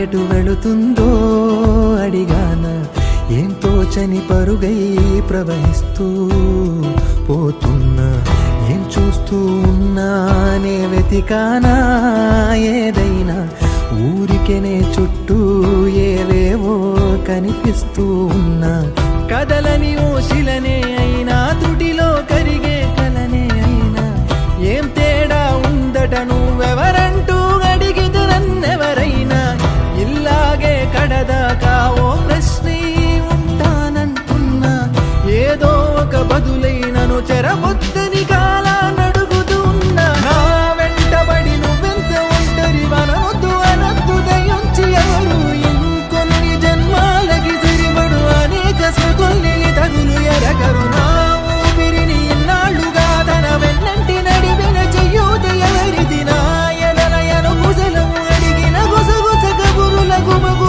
ఎటు వెళుతుందో అడిగాన, ఏం తోచని పరుగై ప్రవహిస్తూ పోతున్నా. ఏం చూస్తూ ఉన్నానే వెతికానా ఏదైనా, ఊరికెనే చుట్టూ ఏవేవో కనిపిస్తూ ఉన్నా. కదలని ఓశిలనే అయినా, తుటిలో కరిగే కలనే అయినా, ఏం తేడా ఉందటను